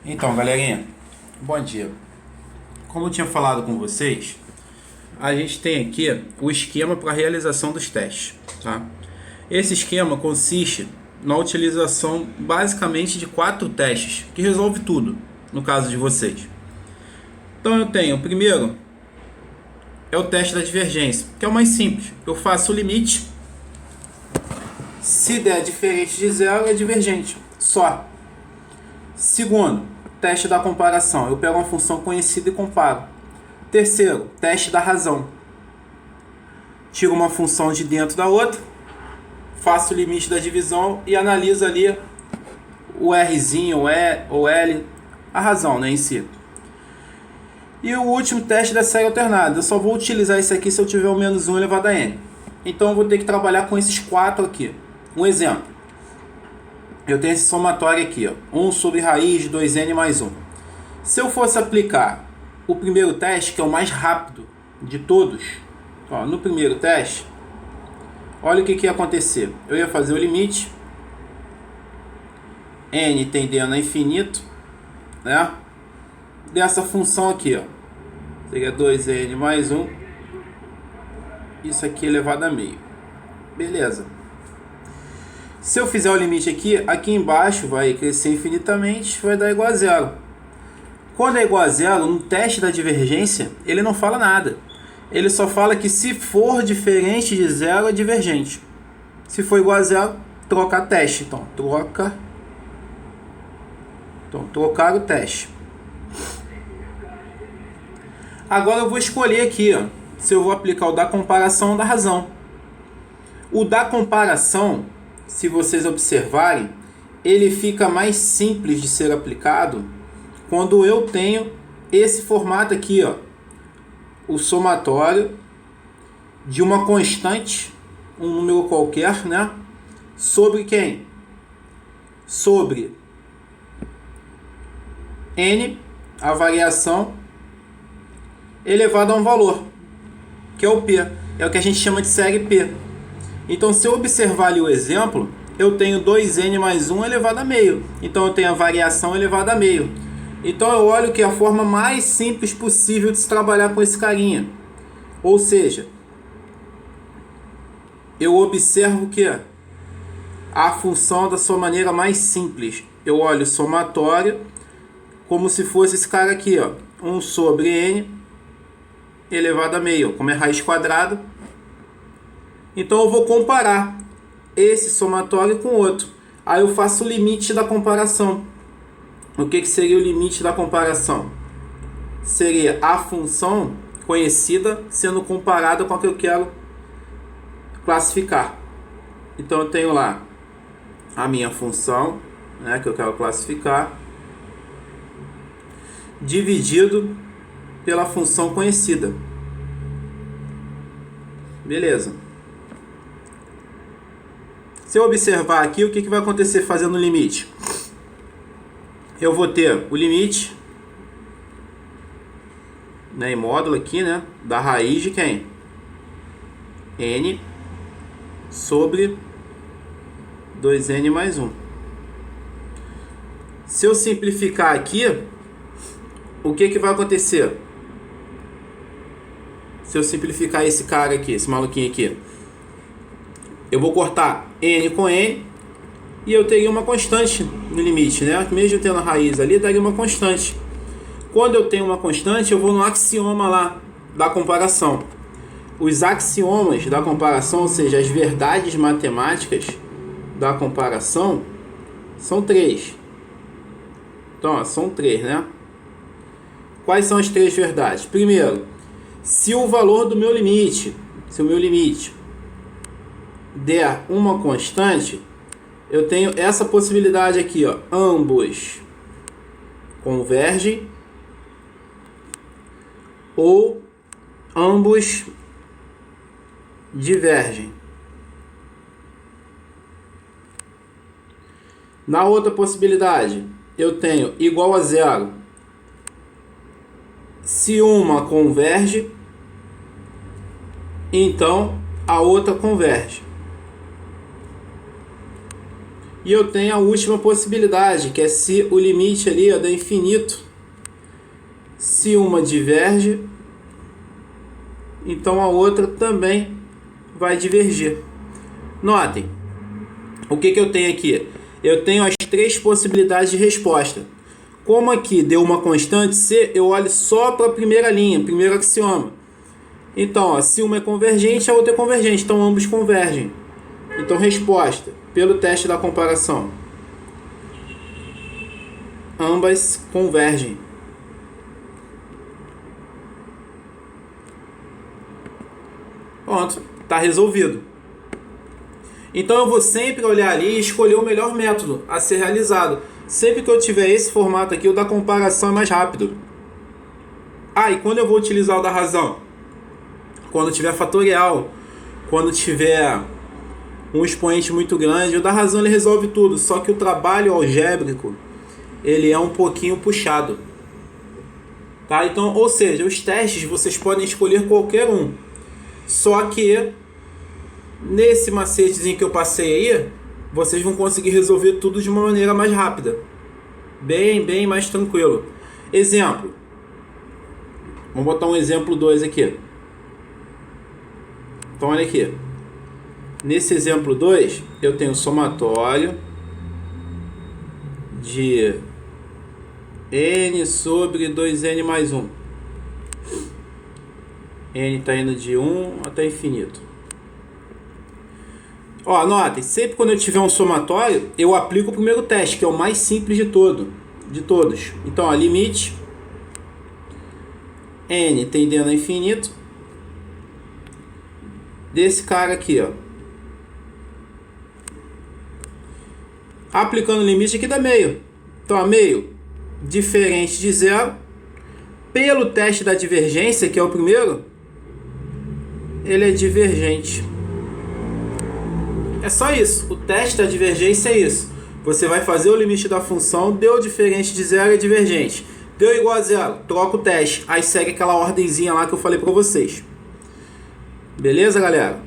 Então, galerinha, bom dia. Como eu tinha falado com vocês, a gente tem aqui o esquema para a realização dos testes, tá? Esse esquema consiste na utilização basicamente de 4 testes, que resolve tudo, no caso de vocês. Então eu tenho, o primeiro é o teste da divergência, que é o mais simples. Eu faço o limite, se der diferente de zero é divergente, só. Segundo, teste da comparação. Eu pego uma função conhecida e comparo. Terceiro, teste da razão. Tiro uma função de dentro da outra, faço o limite da divisão e analiso ali o Rzinho, o E ou L, a razão, né, em si. E o último teste da série alternada. Eu só vou utilizar esse aqui se eu tiver o menos 1 elevado a n. Então eu vou ter que trabalhar com esses 4 aqui. Um exemplo. Eu tenho esse somatório aqui, ó, 1 sobre raiz de 2n mais 1. Se eu fosse aplicar o primeiro teste, que é o mais rápido de todos, ó, no primeiro teste, olha o que ia acontecer. Eu ia fazer o limite, n tendendo a infinito, né, dessa função aqui, ó, seria 2n mais 1, isso aqui elevado a meio. Beleza. Se eu fizer o limite aqui embaixo vai crescer infinitamente, vai dar igual a zero. Quando é igual a zero, no teste da divergência, ele não fala nada. Ele só fala que se for diferente de zero, é divergente. Se for igual a zero, trocar teste. Então, trocar o teste. Agora eu vou escolher aqui, ó, se eu vou aplicar o da comparação ou da razão. O da comparação, se vocês observarem, ele fica mais simples de ser aplicado quando eu tenho esse formato aqui, ó, o somatório de uma constante, um número qualquer, né, sobre quem? Sobre n, a variação, elevado a um valor, que é o p, é o que a gente chama de série p. Então, se eu observar ali o exemplo, eu tenho 2n mais 1 elevado a meio. Então, eu tenho a variação elevada a meio. Então, eu olho que é a forma mais simples possível de se trabalhar com esse carinha. Ou seja, eu observo que a função da sua maneira mais simples. Eu olho o somatório como se fosse esse cara aqui, ó, 1 sobre n elevado a meio, como é raiz quadrada. Então eu vou comparar esse somatório com outro. Aí eu faço o limite da comparação. O que seria o limite da comparação? Seria a função conhecida sendo comparada com a que eu quero classificar. Então eu tenho lá a minha função, né, que eu quero classificar, dividido pela função conhecida. Beleza. Se eu observar aqui, o que vai acontecer fazendo o limite? Eu vou ter o limite, né, em módulo aqui, né, da raiz de quem? N sobre 2n mais 1. Se eu simplificar aqui, o que vai acontecer? Se eu simplificar esse cara aqui, esse maluquinho aqui, eu vou cortar n com n e eu teria uma constante no limite, né? Mesmo tendo a raiz ali, daria uma constante. Quando eu tenho uma constante, eu vou no axioma lá da comparação. Os axiomas da comparação, ou seja, as verdades matemáticas da comparação, são 3. Então, ó, são 3, né? Quais são as 3 verdades? Primeiro, se o valor do meu limite, se o meu limite der uma constante, eu tenho essa possibilidade aqui, ó, ambos convergem ou ambos divergem. Na outra possibilidade, eu tenho igual a zero se uma converge, então a outra converge. E eu tenho a última possibilidade, que é se o limite ali ó, é infinito. Se uma diverge, então a outra também vai divergir. Notem, o que eu tenho aqui? Eu tenho as três possibilidades de resposta. Como aqui deu uma constante C, eu olho só para a primeira linha, primeiro axioma. Então, ó, se uma é convergente, a outra é convergente. Então, ambos convergem. Então, resposta, pelo teste da comparação. Ambas convergem. Pronto, está resolvido. Então, eu vou sempre olhar ali e escolher o melhor método a ser realizado. Sempre que eu tiver esse formato aqui, o da comparação é mais rápido. Ah, e quando eu vou utilizar o da razão? Quando tiver fatorial, quando tiver um expoente muito grande, o da razão ele resolve tudo, só que o trabalho algébrico ele é um pouquinho puxado. Tá? Então, ou seja, os testes vocês podem escolher qualquer um. Só que nesse macetezinho que eu passei aí, vocês vão conseguir resolver tudo de uma maneira mais rápida. Bem mais tranquilo. Exemplo. Vamos botar um exemplo 2 aqui. Então olha aqui. Nesse exemplo 2, eu tenho somatório de n sobre 2n mais 1. N está indo de 1 até infinito. Ó, anotem, sempre quando eu tiver um somatório, eu aplico o primeiro teste, que é o mais simples de todos. Então, ó, limite n tendendo a infinito desse cara aqui, ó. Aplicando o limite aqui dá meio. Então, ó, meio diferente de zero. Pelo teste da divergência, que é o primeiro, ele é divergente. É só isso. O teste da divergência é isso. Você vai fazer o limite da função, deu diferente de zero é divergente. Deu igual a zero, troca o teste. Aí segue aquela ordenzinha lá que eu falei pra vocês. Beleza, galera?